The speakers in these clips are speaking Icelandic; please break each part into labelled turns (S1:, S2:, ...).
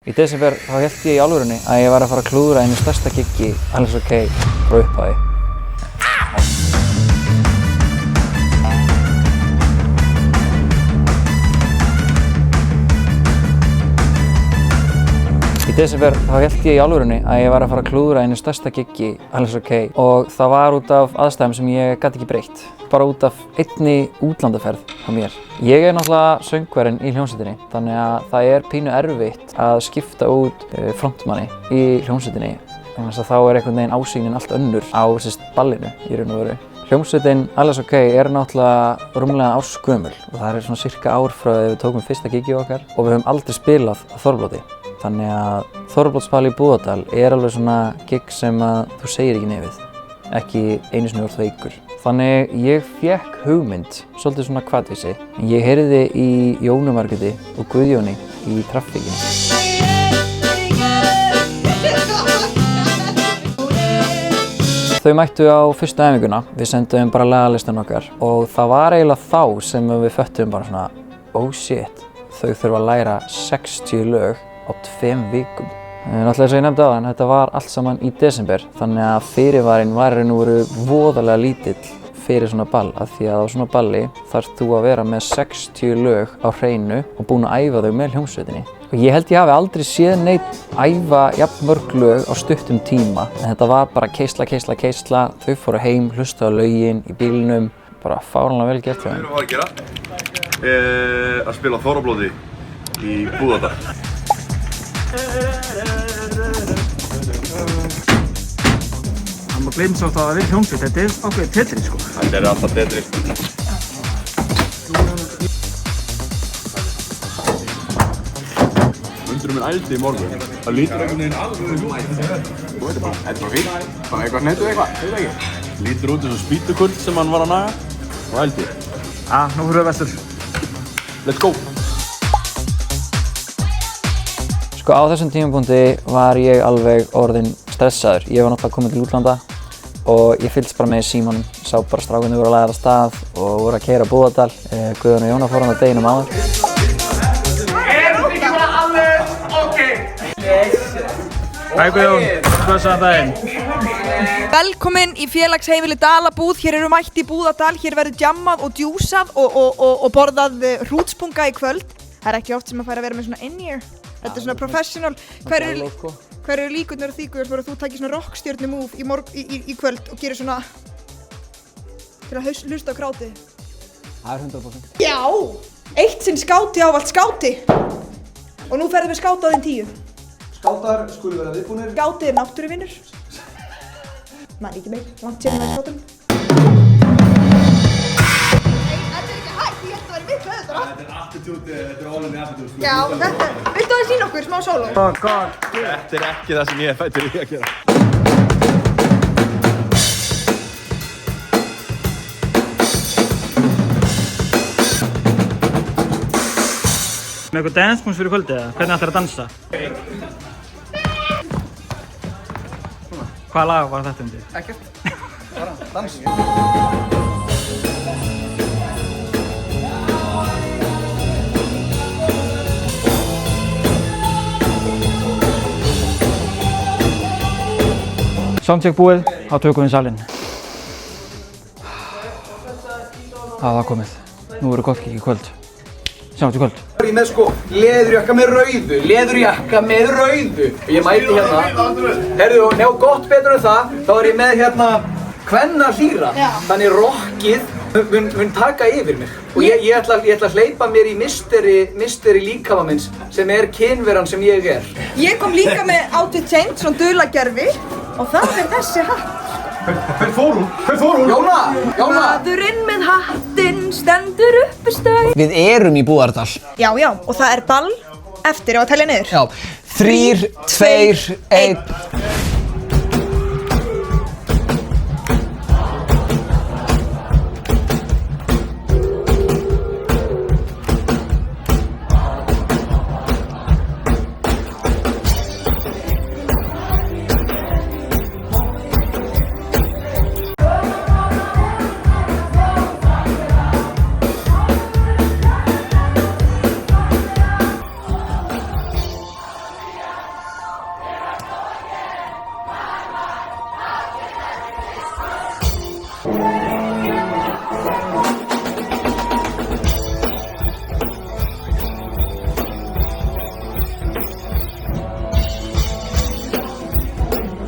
S1: Í desember þá hélt ég í alvörunni að ég var að fara að klúðra einu stærsta giggi Alice OK frá upphafi. Í desember þá hélt ég í alvörunni að ég var að fara að klúðra einu stærsta giggi Alice OK og það var út af aðstæðum sem ég gat ekki breytt. Bara út af einni útlandaferð á mér. Ég náttúrulega söngvarinn í hljómsveitinni, þannig að það pínu erfitt að skipta út frontmanni í hljómsveitinni. Þannig að þá einhvern veginn ásýnin allt önnur á ballinu í raun og veru. Hljómsveitin Alice OK náttúrulega rúmlega árs gömul og það svona cirka ár frá þegar við tókum fyrsta gigið okkar og við höfum aldrei spilað á Þorvaldi. Þannig að Þorvaldsball í Búðardal alveg svona gig sem að þú segir ekki nefið, ekki einu sinni orð veikur. Þannig ég fékk hugmynd, svolítið svona hvatvísi. Ég heyrði í Jónu Margréti og Guðjóni í Traffíkinni. Þau mættu á fyrstu æfinguna, við sendum bara lagalistan okkar og það var eiginlega þá sem við föttum bara svona oh shit, þau þurfa að læra 60 lög á 2 vikum. Náttúrulega eins og ég nefndi áðan, þetta var allt saman í desember þannig að fyrirvarinn var í raun og veru voðalega lítill fyrir svona ball af því að á svona balli þarf þú að vera með 60 lög á hreinu og búin að æfa þau með hljómsveitinni. Og ég held ég hafi aldrei séð neitt æfa jafn mörg lög á stuttum tíma en þetta var bara keisla, þau fóru heim, hlusta á lögin í bílnum, bara fáránlega vel gert hjá þeim.
S2: Það var að gera að spila Þorvaldi í Búðardal.
S3: Það gleymst svolítið að það hljómsveit, þetta ákveðið Tetris sko.
S2: Þetta alltaf Tetris. Hundurinn minn ældi í morgun. Það lítur einhvern veginn alveg út.
S4: Þetta er bara fínt, bara eitthvað snettu eitthvað, veit ekki.
S2: Lítur út eins og spýtukuld sem hann var að naga og ældi.
S3: Nú fyrir við vestur.
S2: Let's go!
S1: Sko á þessum tímapunkti var ég alveg orðinn stressaður. Ég var náttúrulega kominn til útlanda og ég fylgdist bara með í símanum. Sá bara strákarnir voru að læra af stað og voru að keyra Búðardal. Guðjón og Jóna fóru hann á deginum áður.
S3: Erum þið ekki bara alveg OK? Hæ Guðjón, blessaðan daginn.
S5: Velkomin í félagsheimili Dalabúð. Hér eru mætt í Búðardal. Hér verður djammað og djúsað og borðað hrútspunga í kvöld. Það ekki oft sem að færa að vera með svona in-ear. Þetta svona professional. Hver eru líkurnar á því Guðjón að þú takir svona rockstjörnu move í kvöld og gerir svona til að hlusta á grátið?
S1: Það 100%.
S5: Já! Eitt sinn skáti ávallt skáti. Og nú ferðum við skáta á þinn 10.
S4: Skátar skulu vera viðbúnir.
S5: Skáti náttúruvinur. Maður ekki meir, langt sér með skátum.
S2: Þetta er attitude, þetta er all-in attitude.
S5: Já, þetta, viltu að sína okkur smá sóló?
S3: Oh god.
S2: Þetta er ekki það sem ég fættur í að gera.
S3: Með eitthvað dance moves fyrir kvöldið eða? Hvernig ætlar að dansa? Hvaða lag var þetta undir?
S4: Ekkert, bara dans.
S3: Soundcheck búið, þá tökum við salinn. Það var komið. Nú verður gott gig í kvöld. Sjáumst í kvöld.
S4: Ég með sko leðurjakka með rauðu. Og ég mæti hérna. Herðu, og njá gott betur en það, þá er ég með hérna kvennahlýra. Þannig rockið mun taka yfir mig. Og ég ætla að hleypa mér í mysteri líkama minns sem er kynveran sem ég er.
S5: Ég kom líka með outfit change, svona dulagerfi og það er þessi hatt.
S4: Hver fór hún? Jóna!
S5: Maðurinn með hattinn stendur uppi stöð.
S6: Við erum í Búðardal.
S5: Já, og það er ball eftir á að telja niður.
S6: Já, 3, 2, 1.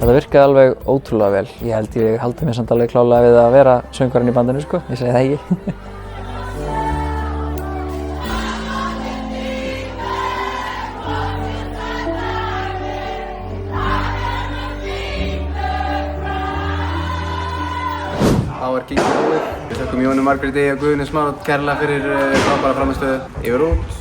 S1: Þetta virkaði alveg ótrúlega vel. Ég held ég haldi mér samt alveg klálega við að vera söngvarinn í bandinu sko. Ég segi það ekki.
S7: Þá er gengið búið. Við þökkum Jóni Margréti og Guðni Smára kærlega fyrir frábæra frammistöðu. Yfir út.